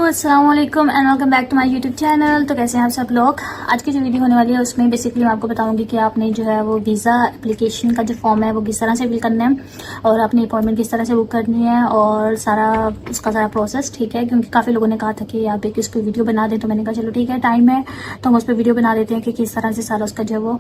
अस्सलाम वालेकुम and welcome back to my YouTube channel. तो कैसे हैं आप सब लोग। आज की जो वीडियो होने वाली है उसमें बेसिकली मैं आपको बताऊंगी कि आपने जो है वो वीज़ा एप्लीकेशन का जो फॉर्म है वो किस तरह से फिल करना है और अपनी अपॉइंटमेंट किस तरह से बुक करनी है और उसका सारा प्रोसेस, ठीक है। क्योंकि काफ़ी लोगों ने कहा था कि आप एक इस पर वीडियो बना दें, तो मैंने कहा चलो ठीक है, टाइम है तो हम उस पर वीडियो बना देते हैं कि किस तरह से सारा उसका जो है वो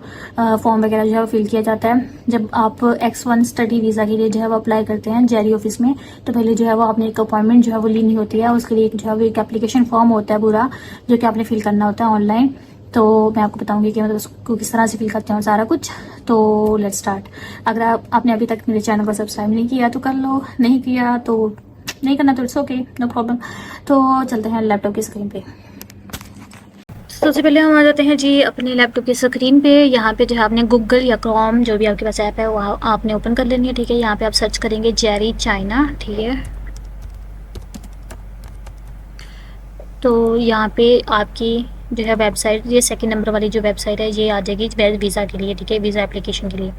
फॉर्म वगैरह जो है वो फिल किया जाता है। जब आप X1 स्टडी वीज़ा के लिए जो है वो अप्लाई करते हैं जेरी ऑफिस में, तो पहले जो है वो आपने एक अपॉइंटमेंट जो है वो लेनी होती है। उसके लिए जो है वो एक एप्लीकेशन फॉर्म होता है पूरा, जो कि आपने फिल करना होता है ऑनलाइन। तो मैं आपको बताऊंगी कि मतलब उसको किस तरह से फिल करते हैं सारा कुछ। तो लेट्स स्टार्ट। अगर आपने अभी तक मेरे चैनल को सब्सक्राइब नहीं किया तो कर लो, नहीं किया तो नहीं करना तो इट्स ओके, नो प्रॉब्लम। तो चलते हैं लैपटॉप की स्क्रीन पे। सबसे पहले हम आ जाते हैं जी अपने लैपटॉप की स्क्रीन पे। यहाँ पे जो है आपने गूगल या क्रोम जो भी आपके पास ऐप है वो आपने ओपन कर लेनी है, ठीक है। यहाँ पे आप सर्च करेंगे जेरी चाइना, ठीक है। तो यहाँ पे आपकी जो है वेबसाइट, ये सेकंड नंबर वाली जो वेबसाइट है ये आ जाएगी वीज़ा के लिए, ठीक है, वीज़ा एप्लीकेशन के लिए।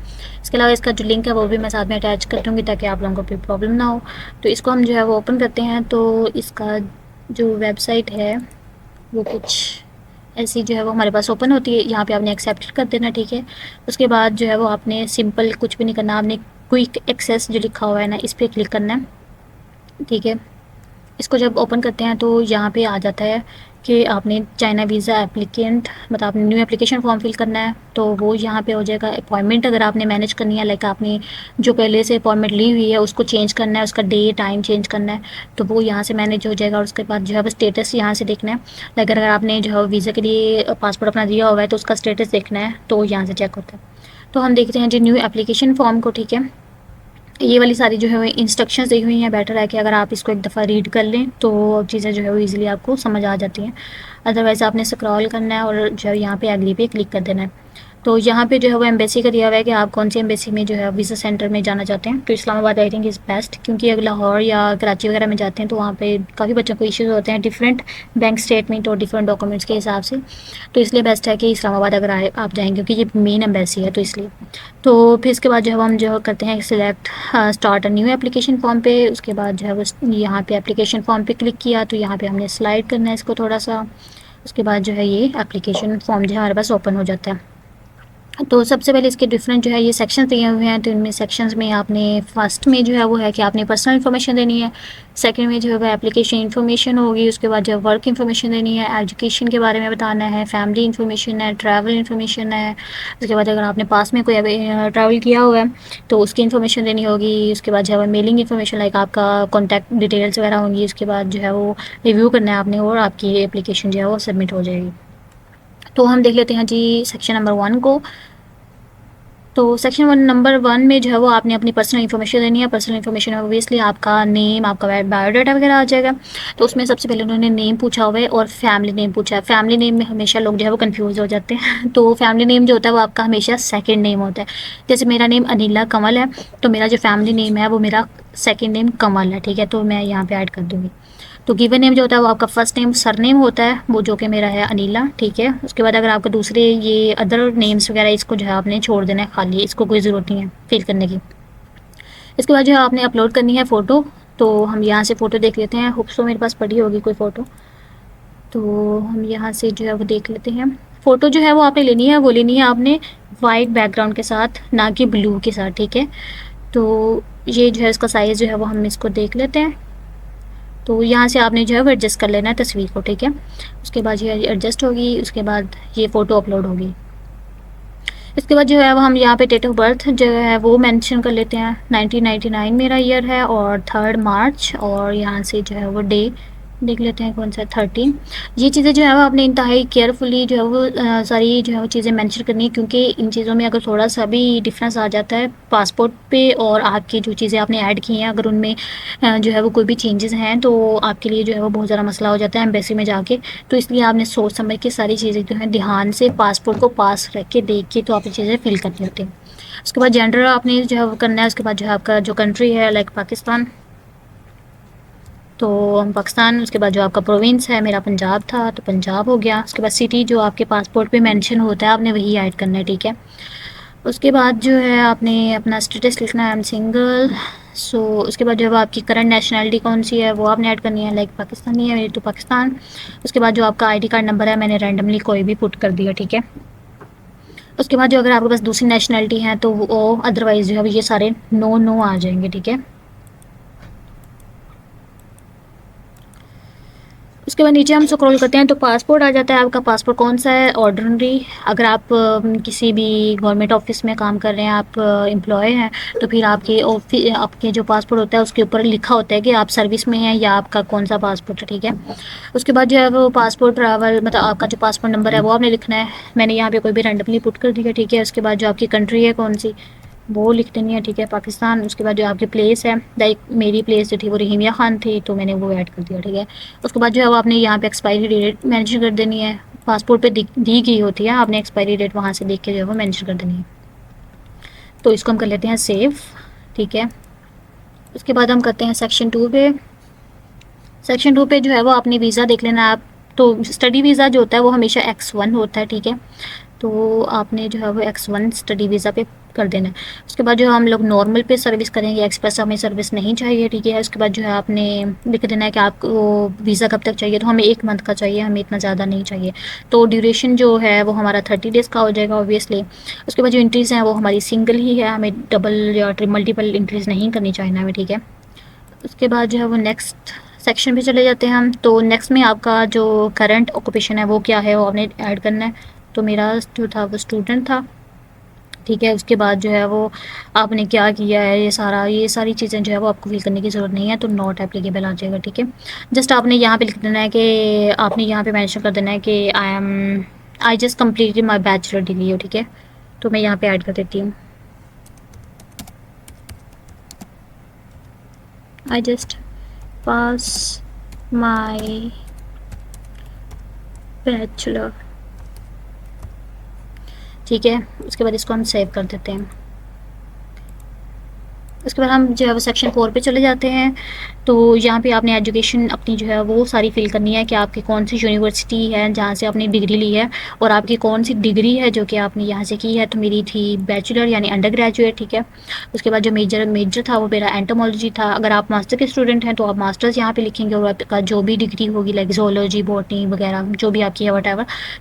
इसके अलावा इसका जो लिंक है वो भी मैं साथ में अटैच कर दूँगी ताकि आप लोगों को कोई प्रॉब्लम ना हो। तो इसको हम जो है वो ओपन करते हैं। तो इसका जो वेबसाइट है वो कुछ ऐसी जो है वो हमारे पास ओपन होती है। यहाँ पे आपने एक्सेप्ट कर देना, ठीक है। उसके बाद जो है वो आपने सिंपल कुछ भी नहीं करना, आपने क्विक एक्सेस जो लिखा हुआ है ना इस पर क्लिक करना है, ठीक है। इसको जब ओपन करते हैं तो यहाँ पे आ जाता है कि आपने चाइना वीज़ा एप्लीकेंट मतलब आपने न्यू एप्लीकेशन फॉर्म फिल करना है। तो वो यहाँ पे हो जाएगा अपॉइंटमेंट, अगर आपने मैनेज करनी है, लाइक आपने जो पहले से अपॉइंटमेंट ली हुई है उसको चेंज करना है, उसका डे टाइम चेंज करना है, तो वो यहाँ से मैनेज हो जाएगा। और उसके बाद जो है स्टेटस यहाँ से देखना है, लाइक अगर आपने जो है वीज़ा के लिए पासपोर्ट अपना दिया हुआ है तो उसका स्टेटस देखना है, तो यहाँ से चेक होता है। तो हम देखते हैं जी न्यू एप्लीकेशन फॉर्म को, ठीक है। ये वाली सारी जो है वो इंस्ट्रक्शंस दी हुई हैं, बेटर है कि अगर आप इसको एक दफ़ा रीड कर लें तो चीज़ें जो है वो ईज़िली आपको समझ आ जाती हैं। अदरवाइज़ आपने स्क्रॉल करना है और जो है यहाँ पे एग्री पे क्लिक कर देना है। तो यहाँ पे जो है वो एम्बेसी का दिया हुआ है कि आप कौन सी एम्बेसी में जो है वीज़ा सेंटर में जाना चाहते हैं। तो Islamabad I think is best, क्योंकि अगर लाहौर या कराची वगैरह में जाते हैं तो वहाँ पे काफ़ी बच्चों को इश्यूज़ होते हैं डिफरेंट बैंक स्टेटमेंट और डिफरेंट डॉक्यूमेंट्स के हिसाब से। तो इसलिए बेस्ट है कि इस्लामाबाद अगर आप जाएंगे, क्योंकि ये मेन एम्बेसी है तो इसलिए। तो फिर इसके बाद जो है हम जो करते हैं select start a new application form पे। उसके बाद जो है वो यहाँ पे एप्लीकेशन फॉर्म पे क्लिक किया तो यहाँ पे हमने स्लाइड करना है इसको थोड़ा सा। उसके बाद जो है ये एप्लीकेशन फॉर्म जो है हमारे पास ओपन हो जाता है। तो सबसे पहले इसके डिफरेंट जो है ये सेक्शंस दिए हुए हैं। तो इनमें सेक्शंस में आपने फर्स्ट में जो है वो है कि आपने पर्सनल इन्फॉर्मेशन देनी है। सेकंड में जो है वो एप्लीकेशन इन्फॉर्मेशन होगी। उसके बाद जो है वर्क इन्फॉर्मेशन देनी है, एजुकेशन के बारे में बताना है, फैमिली इन्फॉर्मेशन है, ट्रैवल इन्फॉर्मेशन है। उसके बाद अगर आपने पास में कोई ट्रैवल किया हुआ है तो उसकी इन्फॉर्मेशन देनी होगी। उसके बाद जो है वो मेलिंग इन्फॉर्मेशन, लाइक आपका कॉन्टैक्ट डिटेल्स वगैरह होंगी। उसके बाद जो है वो रिव्यू करना है आपने और आपकी एप्लीकेशन जो है वो सबमिट हो जाएगी। तो हम देख लेते हैं जी सेक्शन नंबर 1 को। तो सेक्शन नंबर 1 में जो है वो आपने अपनी पर्सनल इन्फॉर्मेशन देनी है। पर्सनल इन्फॉर्मेशन ऑब्वियसली आपका नेम, आपका बायोडाटा वगैरह आ जाएगा। तो उसमें सबसे पहले उन्होंने नेम पूछा हुआ है और फैमिली नेम पूछा है। फैमिली नेम में हमेशा लोग जो है वो कंफ्यूज हो जाते हैं। तो फैमिली नेम जो होता है वो आपका हमेशा सेकेंड नेम होता है। जैसे मेरा नेम अनिला कंवल है तो मेरा जो फैमिली नेम है वो मेरा सेकेंड नेम कंवल है, ठीक है। तो मैं यहाँ पर ऐड कर दूँगी। तो गिवन नेम जो होता है वो आपका फर्स्ट नेम सरनेम होता है, वो जो कि मेरा है अनिला, ठीक है। उसके बाद अगर आपको दूसरे ये अदर नेम्स वगैरह इसको जो है आपने छोड़ देना है खाली, इसको कोई ज़रूरत नहीं है फिल करने की। इसके बाद जो है आपने अपलोड करनी है फ़ोटो। तो हम यहाँ से फ़ोटो देख लेते हैं, होप्सो मेरे पास पड़ी होगी कोई फ़ोटो। तो हम यहाँ से जो है वो देख लेते हैं। फ़ोटो जो है वो आपने लेनी है, वो लेनी है आपने वाइट बैकग्राउंड के साथ, ना कि ब्लू के साथ, ठीक है। तो ये जो है इसका साइज़ जो है वो हम इसको देख लेते हैं। तो यहाँ से आपने जो है वो एडजस्ट कर लेना है तस्वीर को, ठीक है। उसके बाद ये एडजस्ट होगी, उसके बाद ये फ़ोटो अपलोड होगी। इसके बाद जो है वो हम यहाँ पे डेट ऑफ बर्थ जो है वो मेंशन कर लेते हैं। 1999 मेरा ईयर है और 3 मार्च, और यहाँ से जो है वो डे देख लेते हैं कौन सा 13। ये चीज़ें जो है वो आपने इंतहाई केयरफुली जो है वो सारी जो है वो चीज़ें मेंशन करनी है, क्योंकि इन चीज़ों में अगर थोड़ा सा भी डिफरेंस आ जाता है पासपोर्ट पे और आपकी जो चीज़ें आपने ऐड की हैं, अगर उनमें जो है वो कोई भी चेंजेस हैं तो आपके लिए जो है वो बहुत ज़्यादा मसला हो जाता है एम्बेसी में जाके। तो इसलिए आपने सोच समझ के सारी चीज़ें जो है ध्यान से पासपोर्ट को पास रख के देख के तो आपने चीज़ें फिल करनी होती हैं। उसके बाद जेंडर आपने जो है वो करना है। उसके बाद जो है आपका जो कंट्री है लाइक पाकिस्तान, तो हम पाकिस्तान। उसके बाद जो आपका प्रोविंस है, मेरा पंजाब था तो पंजाब हो गया। उसके बाद सिटी जो आपके पासपोर्ट पे मेंशन होता है आपने वही ऐड करना है, ठीक है। उसके बाद जो है आपने अपना स्टेटस लिखना है, आई एम सिंगल, सो उसके बाद जो है वो आपकी करंट नेशनलिटी कौन सी है वो आपने ऐड करनी है, लाइक पाकिस्तानी है मेरी तो पाकिस्तान। उसके बाद जो आपका आईडी कार्ड नंबर है मैंने रैंडमली कोई भी पुट कर दिया, ठीक है। उसके बाद जो अगर आपके पास दूसरी नेशनलिटी है तो वो अदरवाइज़ जो है ये सारे नो नो आ जाएंगे, ठीक है। उसके बाद नीचे हम स्क्रॉल करते हैं तो पासपोर्ट आ जाता है। आपका पासपोर्ट कौन सा है, ऑर्डिनरी। अगर आप किसी भी गवर्नमेंट ऑफिस में काम कर रहे हैं, आप एम्प्लॉय हैं, तो फिर आपके जो पासपोर्ट होता है उसके ऊपर लिखा होता है कि आप सर्विस में हैं या आपका कौन सा पासपोर्ट है, ठीक है। उसके बाद जो है वो पासपोर्ट ट्रैवल मतलब आपका जो पासपोर्ट नंबर है वो आपने लिखना है। मैंने यहाँ पे कोई भी रैंडमली पुट कर दिया, ठीक है। उसके बाद जो आपकी कंट्री है कौन सी वो लिख देनी है, ठीक है, पाकिस्तान। उसके बाद जो आपकी प्लेस है, लाइक मेरी प्लेस जो थी वो रहीमिया खान थी तो मैंने वो ऐड कर दिया, ठीक है। उसके बाद जो है वो आपने यहाँ पे एक्सपायरी डेट मेंशन कर देनी है। पासपोर्ट पे दी गई होती है, आपने एक्सपायरी डेट वहाँ से देख के जो है वो मेंशन कर देनी है। तो इसको हम कर लेते हैं सेव, ठीक है। उसके बाद हम करते हैं सेक्शन 2 पे। सेक्शन 2 पे जो है वो आपने वीज़ा देख लेना है। आप तो स्टडी वीज़ा जो होता है वो हमेशा X1 होता है, ठीक है। तो आपने जो है वो X1 स्टडी वीज़ा पे कर देना है। उसके बाद जो हम लोग नॉर्मल पे सर्विस करेंगे, एक्सप्रेस हमें सर्विस नहीं चाहिए, ठीक है। उसके बाद जो है आपने लिख देना है कि आपको वीज़ा कब तक चाहिए, तो हमें 1 मंथ का चाहिए, हमें इतना ज़्यादा नहीं चाहिए। तो ड्यूरेशन जो है वो हमारा 30 डेज़ का हो जाएगा ऑब्वियसली। उसके बाद जो इंट्रीज़ हैं वो हमारी सिंगल ही है, हमें डबल या मल्टीपल इंट्रीज़ नहीं करनी चाहिए हमें, ठीक है। उसके बाद जो है वो नेक्स्ट सेक्शन पे चले जाते हैं हम। तो नेक्स्ट में आपका जो करंट ऑक्यूपेशन है वो क्या है वो आपने ऐड करना है। तो मेरा जो था वो स्टूडेंट था, ठीक है। उसके बाद जो है वो आपने क्या किया है ये सारी चीज़ें जो है वो आपको फिल करने की ज़रूरत नहीं है, तो नॉट एप्लीकेबल आ जाएगा, ठीक है। जस्ट आपने यहाँ पे लिख देना है कि आपने यहाँ पे मेंशन कर देना है कि I just completed my bachelor degree, ठीक है। तो मैं यहाँ पे ऐड कर देती हूँ, I just pass my bachelor, ठीक है। उसके बाद इसको हम सेव कर देते हैं। उसके बाद हम जो है वो सेक्शन 4 पे चले जाते हैं। तो यहाँ पे आपने एजुकेशन अपनी जो है वो सारी फिल करनी है कि आपकी कौन सी यूनिवर्सिटी है जहाँ से आपने डिग्री ली है, और आपकी कौन सी डिग्री है जो कि आपने यहाँ से की है। तो मेरी थी बैचलर यानी अंडर ग्रेजुएट, ठीक है। उसके बाद जो मेजर था वो मेरा एंटोमोलॉजी था। अगर आप मास्टर के स्टूडेंट हैं तो आप मास्टर्स यहाँ पे लिखेंगे, और आपका जो भी डिग्री होगी लाइक जोलॉजी बॉटनी वगैरह जो भी आपकी है वट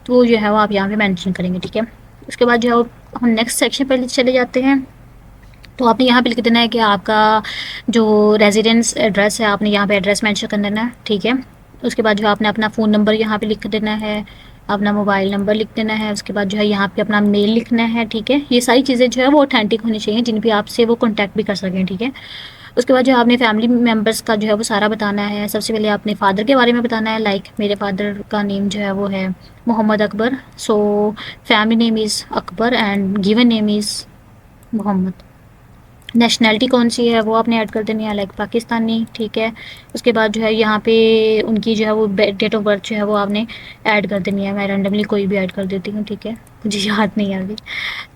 तो वो जो है वो आप यहाँ पर मैंशन करेंगे, ठीक है। उसके बाद जो है हम नेक्स्ट सेक्शन पर चले जाते हैं। तो आपने यहाँ पे लिख देना है कि आपका जो रेजिडेंस एड्रेस है आपने यहाँ पे एड्रेस मेंशन कर देना है, ठीक है। उसके बाद जो आपने अपना फ़ोन नंबर यहाँ पे लिख देना है, अपना मोबाइल नंबर लिख देना है। उसके बाद जो है यहाँ पे अपना मेल लिखना है, ठीक है। ये सारी चीज़ें जो है वो ऑथेंटिक होनी चाहिए, जिन पे आपसे वो कॉन्टैक्ट भी कर सकें, ठीक है। उसके बाद जो आपने फैमिली मेम्बर्स का जो है वो सारा बताना है। सबसे पहले आपने फ़ादर के बारे में बताना है, लाइक मेरे फादर का नेम जो है वो है Mohammad Akbar, so family name is Akbar and given name is Mohammad. Nationality कौन सी है वो आपने ऐड कर देनी है, लाइक पाकिस्तानी, ठीक है। उसके बाद जो है यहाँ पे उनकी जो है वो डेट ऑफ बर्थ जो है वो आपने ऐड कर देनी है। मैं रैंडमली कोई भी ऐड कर देती हूँ, ठीक है, मुझे याद नहीं आ रही।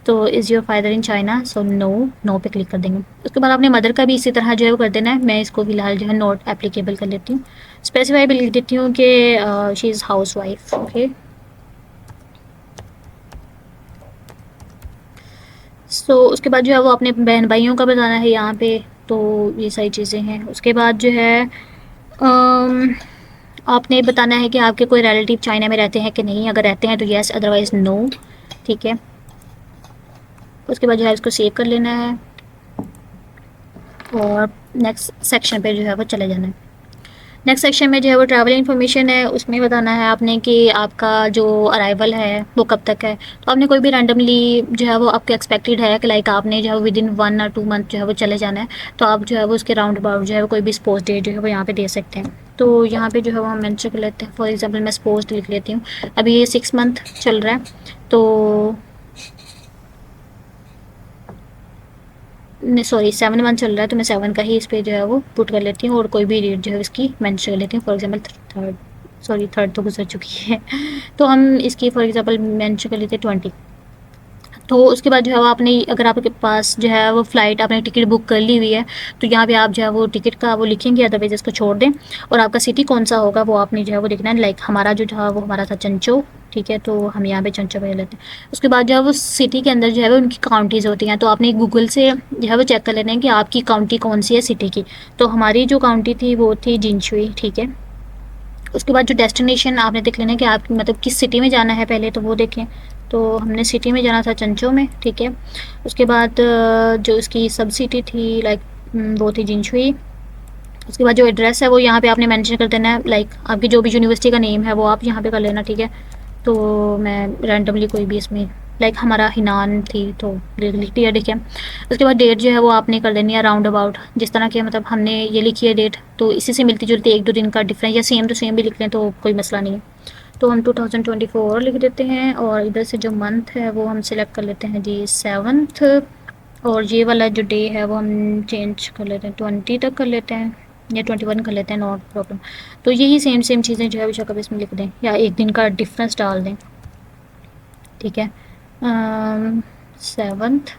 तो is your father in China, so no पे क्लिक कर देंगे। उसके बाद आपने मदर का भी इसी तरह जो है वो कर देना है। मैं इसको फिलहाल जो है नॉट एप्लीकेबल कर लेती हूँ, स्पेसिफाई भी लिख देती हूँ कि she is house wife, okay. उसके बाद जो है वो अपने बहन भाइयों का बताना है यहाँ पे। तो ये सारी चीज़ें हैं। उसके बाद जो है आपने बताना है कि आपके कोई रिलेटिव चाइना में रहते हैं कि नहीं, अगर रहते हैं तो येस, अदरवाइज़ नो, ठीक है। उसके बाद जो है इसको सेव कर लेना है और नेक्स्ट सेक्शन पे जो है वो चले जाना है। नेक्स्ट सेक्शन में जो है वो ट्रैवल इन्फॉर्मेशन है, उसमें बताना है आपने कि आपका जो अराइवल है वो कब तक है। तो आपने कोई भी रैंडमली जो है वो आपके एक्सपेक्टेड है कि लाइक आपने जो है विद इन 1 और 2 मंथ जो है वो चले जाना है, तो आप जो है वो उसके राउंड अबाउट जो है वो कोई भी स्पोज डेट जो है वो यहाँ पे दे सकते हैं। तो यहाँ पे जो है वो हम मेंशन कर लेते हैं। फॉर एग्जांपल मैं स्पोज लिख लेती हूँ, अभी ये 6 मंथ चल रहा है, तो सॉरी 7 मंथ चल रहा है, तो मैं 7 का ही इस पर जो है वो पुट कर लेती हूँ और कोई भी डेट जो है इसकी मेंशन कर लेती हूँ। फॉर एग्जांपल थर्ड तो गुजर चुकी है तो हम इसकी फॉर एग्जांपल मेंशन कर लेते हैं 20। तो उसके बाद जो है वो आपने अगर आपके पास जो है वो फ़्लाइट आपने टिकट बुक कर ली हुई है तो यहाँ पे आप जो है वो टिकट का वो लिखेंगे, अदरवाइज़ इसको छोड़ दें। और आपका सिटी कौन सा होगा वो आपने जो है वो लिखना है, लाइक हमारा जो था वो हमारा था चंचो, ठीक है, तो हम यहाँ पे चंचो पे लेते हैं। उसके बाद जो है वो सिटी के अंदर जो है वो उनकी काउंटीज़ होती हैं, तो आपने गूगल से जो है वो चेक कर लेना है कि आपकी काउंटी कौन सी है सिटी की। तो हमारी जो काउंटी थी वो थी जिनशुई, ठीक है। उसके बाद जो डेस्टिनेशन आपने देख लेना है कि आप मतलब किस सिटी में जाना है, पहले तो वो देखें। तो हमने सिटी में जाना था चंचो में, ठीक है। उसके बाद जो इसकी सब सिटी थी लाइक वो थी जिनशुई। उसके बाद जो एड्रेस है वो यहाँ पे आपने मेंशन कर देना है, लाइक आपकी जो भी यूनिवर्सिटी का नेम है वो आप यहाँ पे कर लेना, ठीक है। तो मैं रैंडमली कोई भी इसमें लाइक हमारा हिनान थी तो लिख दिया, ठीक है। उसके बाद डेट जो है वो आपने कर लेनी है राउंड अबाउट, जिस तरह के मतलब हमने ये लिखी है डेट, तो इसी से मिलती जुलती 1-2 दिन का डिफरेंस या सेम टू सेम भी लिख लें तो कोई मसला नहीं है। तो हम 2024 लिख देते हैं, और इधर से जो मंथ है वो हम सिलेक्ट कर लेते हैं जी 7th, और ये वाला जो डे है वो हम चेंज कर लेते हैं 20 तक कर लेते हैं, या 21 कर लेते हैं, नॉट प्रॉब्लम। तो यही सेम सेम चीज़ें जो है बेशक अब इसमें लिख दें या एक दिन का डिफरेंस डाल दें, ठीक है। 7th,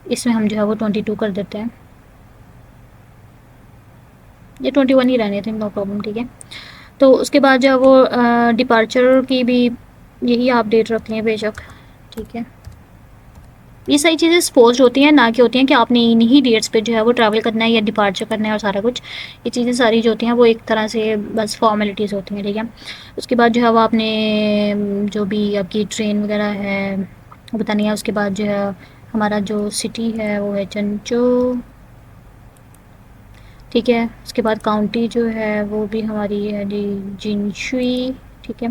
इसमें हम जो है वो 22 कर देते हैं, ये 21 ही रहने थे, नो प्रॉब्लम, ठीक है। तो उसके बाद जो है वो डिपार्चर की भी यही आप डेट रख लें बेशक, ठीक है। ये सारी चीज़ें सपोज होती हैं, ना कि होती हैं कि आपने इन्हीं डेट्स पे जो है वो ट्रैवल करना है या डिपार्चर करना है और सारा कुछ। ये चीज़ें सारी जो होती हैं वो एक तरह से बस फॉर्मेलिटीज़ होती हैं, ठीक है। उसके बाद जो है वो आपने जो भी आपकी ट्रेन वगैरह है वो बतानी है। उसके बाद जो है हमारा जो सिटी है वो है चंचो, ठीक है। उसके बाद काउंटी जो है वो भी हमारी है जी जिनशुई, ठीक है।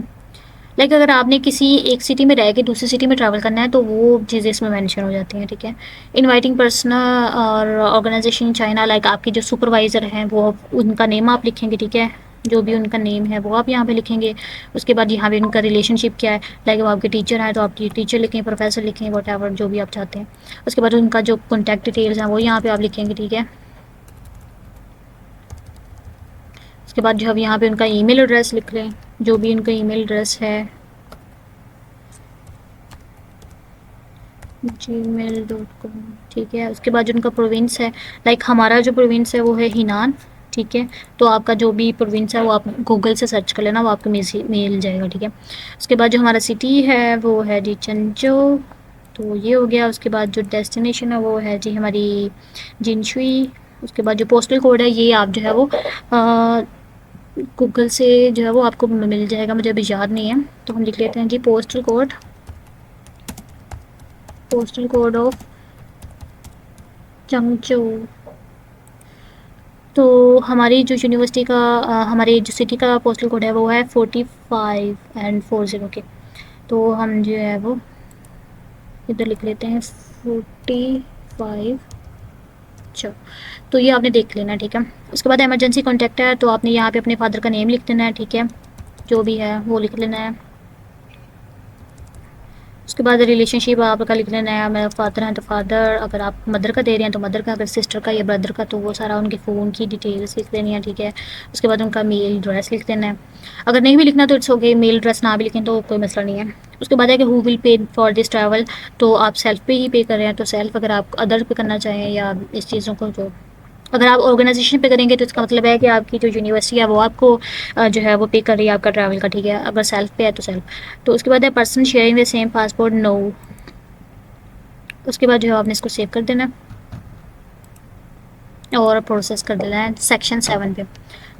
लाइक अगर आपने किसी एक सिटी में रह के दूसरी सिटी में ट्रैवल करना है तो वो चीज़ें इसमें मेंशन हो जाती हैं, ठीक है। इनवाइटिंग पर्सन और ऑर्गेनाइजेशन इन चाइना, लाइक आपके जो सुपरवाइज़र हैं वो उनका नेम आप लिखेंगे, ठीक है। जो भी उनका नेम है वो आप यहाँ पे लिखेंगे। उसके बाद यहाँ पे उनका रिलेशनशिप क्या है, लाइक वो आपके टीचर हैं तो आप टीचर लिखें, प्रोफेसर लिखें, वट जो भी आप चाहते हैं। उसके बाद उनका जो कॉन्टैक्ट डिटेल्स हैं वो यहाँ पर आप लिखेंगे, ठीक है। उसके बाद जो अब यहाँ पे उनका ईमेल एड्रेस लिख लें, जो भी उनका ईमेल एड्रेस है gmail.com, ठीक है। उसके बाद जो उनका प्रोविंस है, लाइक हमारा जो प्रोविंस है वो है हिनान, ठीक है। तो आपका जो भी प्रोविंस है वो आप गूगल से सर्च कर लेना, वो आपको मिल जाएगा, ठीक है। उसके बाद जो हमारा सिटी है वो है जी चंचो, तो ये हो गया। उसके बाद जो डेस्टिनेशन है वो है जी हमारी जिनशुई। उसके बाद जो पोस्टल कोड है ये आप जो है वो गूगल से जो है वो आपको मिल जाएगा, मुझे अभी याद नहीं है, तो हम लिख लेते हैं जी पोस्टल कोड ऑफ चंगचो। तो हमारी जो यूनिवर्सिटी का हमारी जो सिटी का पोस्टल कोड है वो है 45 एंड 40 के। तो हम जो है वो इधर लिख लेते हैं 45। अच्छा, तो ये आपने देख लेना है, ठीक है। उसके बाद इमरजेंसी कॉन्टैक्ट है, तो आपने यहाँ पे अपने फादर का नेम लिख देना है, ठीक है। जो भी है वो लिख लेना है। उसके बाद रिलेशनशिप आपका लिख लेना है, मेरा फादर हैं तो फादर, अगर आप मदर का दे रहे हैं तो मदर का, अगर सिस्टर का या ब्रदर का तो वो सारा उनके फ़ोन की डिटेल्स लिख देनी है, ठीक है। उसके बाद उनका मेल एड्रेस लिख देना है। अगर नहीं भी लिखना तो इट्स ओके, मेल एड्रेस ना भी लिखें तो कोई मसला नहीं है। उसके बाद है कि who will pay for this travel, तो आप सेल्फ पे ही पे कर रहे हैं तो सेल्फ, अगर आप अदर पे करना चाहें या इस चीज़ों को जो अगर आप ऑर्गेनाइजेशन पे करेंगे तो इसका मतलब है कि आपकी जो यूनिवर्सिटी है वो आपको जो है वो पे कर रही है आपका ट्रैवल का, ठीक है। अगर सेल्फ पे है तो सेल्फ। तो उसके बाद है person sharing the same passport, no. उसके बाद जो है आपने इसको सेव कर देना और प्रोसेस कर देना है सेक्शन 7 पे।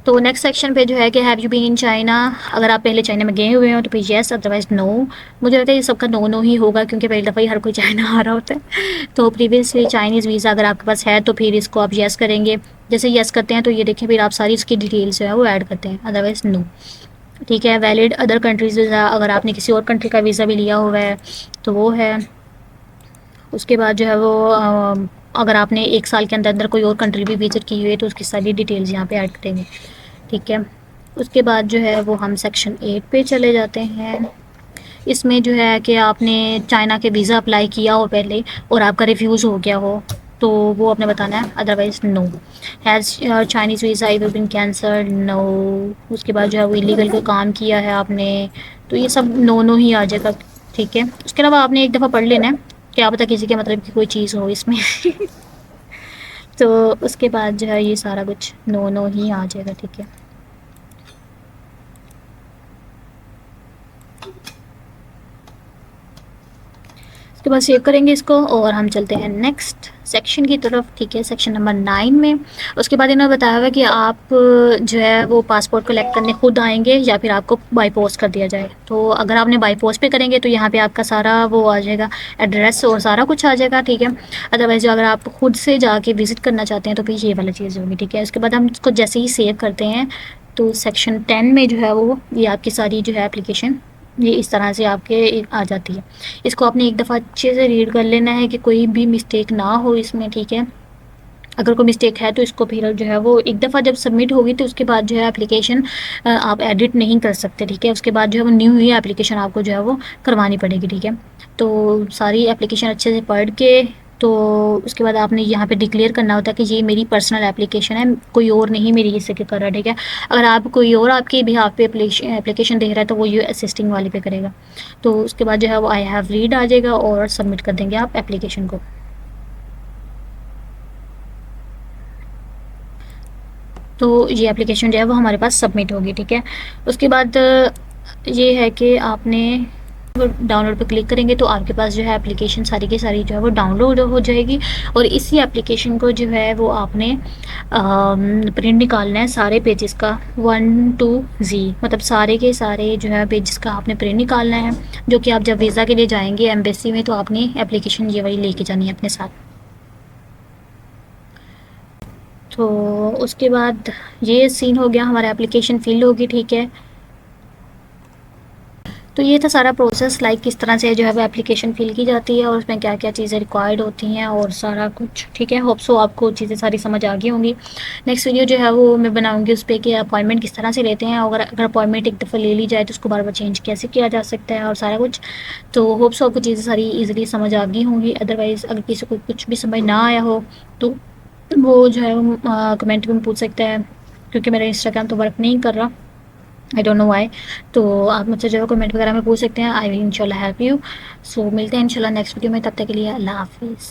तो नेक्स्ट सेक्शन पे जो है कि have you been in China, अगर आप पहले चाइना में गए हुए हो तो फिर येस, अदरवाइज नो। मुझे लगता है ये सबका नो नो ही होगा क्योंकि पहली दफ़ा ही हर कोई चाइना आ रहा होता है। तो प्रीवियसली चाइनीज़ वीज़ा अगर आपके पास है तो फिर इसको आप येस करेंगे। जैसे येस करते हैं तो ये देखें फिर आप सारी इसकी डिटेल्स जो है वो ऐड करते हैं, अदरवाइज़ नो, ठीक है। वैलिड अदर कंट्रीज़ वीज़ा, अगर आपने किसी और कंट्री का वीज़ा भी लिया हुआ है तो वो है। उसके बाद जो है वो अगर आपने 1 साल के अंदर अंदर कोई और कंट्री भी विज़िट की हुई है तो उसकी सारी डिटेल्स यहाँ पे ऐड करेंगे, ठीक है। उसके बाद जो है वो हम सेक्शन 8 पे चले जाते हैं। इसमें जो है कि आपने चाइना के वीज़ा अप्लाई किया हो पहले और आपका रिफ्यूज़ हो गया हो तो वो आपने बताना है, otherwise no. Has Chinese visa ever been cancelled, no. उसके बाद जो है वो इलीगल कोई काम किया है आपने तो ये सब नो नो ही आ जाएगा, ठीक है। उसके अलावा आपने एक दफ़ा पढ़ लेना है, क्या पता किसी के मतलब की कोई चीज़ हो इसमें तो उसके बाद जो है ये सारा कुछ नो नो ही आ जाएगा, ठीक है। उसके बाद सेव करेंगे इसको और हम चलते हैं नेक्स्ट सेक्शन की तरफ, ठीक है, सेक्शन नंबर 9 में। उसके बाद इन्होंने बताया हुआ कि आप जो है वो पासपोर्ट कलेक्ट करने खुद आएंगे या फिर आपको बाई पोस्ट कर दिया जाए। तो अगर आपने बाई पोस्ट पे करेंगे तो यहाँ पे आपका सारा वो आ जाएगा, एड्रेस और सारा कुछ आ जाएगा, ठीक है। अदरवाइज अगर आप खुद से जाके विज़िट करना चाहते हैं तो फिर ये वाली चीज़ होगी, ठीक है। उसके बाद हम इसको जैसे ही सेव करते हैं तो सेक्शन 10 में जो है वो ये आपकी सारी जो है एप्लीकेशन ये इस तरह से आपके आ जाती है। इसको आपने एक दफ़ा अच्छे से रीड कर लेना है कि कोई भी मिस्टेक ना हो इसमें, ठीक है। अगर कोई मिस्टेक है तो इसको फिर जो है वो एक दफ़ा जब सबमिट होगी तो उसके बाद जो है एप्लीकेशन आप एडिट नहीं कर सकते, ठीक है। उसके बाद जो है वो न्यू ही एप्लीकेशन आपको जो है वो करवानी पड़ेगी, ठीक है। तो सारी एप्लीकेशन अच्छे से पढ़ के तो उसके बाद आपने यहाँ पे डिक्लेयर करना होता है कि ये मेरी पर्सनल एप्लीकेशन है, कोई और नहीं मेरी इससे के कर रहा है, ठीक है। अगर आप कोई और आपके बिहाफ पे एप्लीकेशन देख रहा है तो वो ये असिस्टिंग वाले पे करेगा। तो उसके बाद जो है वो आई हैव रीड आ जाएगा और सबमिट कर देंगे आप एप्लीकेशन को। तो ये एप्लीकेशन जो है वो हमारे पास सबमिट होगी, ठीक है। उसके बाद ये है कि आपने डाउनलोड पे क्लिक करेंगे तो आपके पास जो है एप्लीकेशन सारी की सारी जो है वो डाउनलोड हो जाएगी। और इसी एप्लीकेशन को जो है वो आपने प्रिंट निकालना है सारे पेजेस का 1 to Z, मतलब सारे के सारे जो है पेजेस का आपने प्रिंट निकालना है, जो कि आप जब वीज़ा के लिए जाएंगे एम्बेसी में तो आपने एप्लीकेशन ये वाली लेके जानी है अपने साथ। तो उसके बाद ये सीन हो गया, हमारा एप्लीकेशन फिल होगी, ठीक है। तो ये था सारा प्रोसेस, लाइक किस तरह से जो है वो एप्लीकेशन फिल की जाती है और उसमें क्या क्या चीज़ें रिक्वायर्ड होती हैं और सारा कुछ, ठीक है। होप सो आपको चीज़ें सारी समझ आ गई होंगी। नेक्स्ट वीडियो जो है वो मैं बनाऊंगी उस पर कि अपॉइंटमेंट किस तरह से लेते हैं, और अगर अपॉइंटमेंट एक दफ़ा ले ली जाए तो उसको बार बार चेंज कैसे किया जा सकता है और सारा कुछ। तो होप सो आपको चीज़ें सारी ईजिली समझ आ गई होंगी। अदरवाइज़ अगर किसी को कुछ भी समझ ना आया हो तो वो जो है वो कमेंट में पूछ सकता है, क्योंकि मेरा इंस्टाग्राम तो वर्क नहीं कर रहा, आई डोंट नो व्हाई। तो आप मुझसे जो है कमेंट वगैरह में पूछ सकते हैं, आई विल इंशाल्लाह हेल्प यू। सो मिलते हैं इंशाल्लाह नेक्स्ट वीडियो में, तब तक के लिए अल्लाह हाफिज़।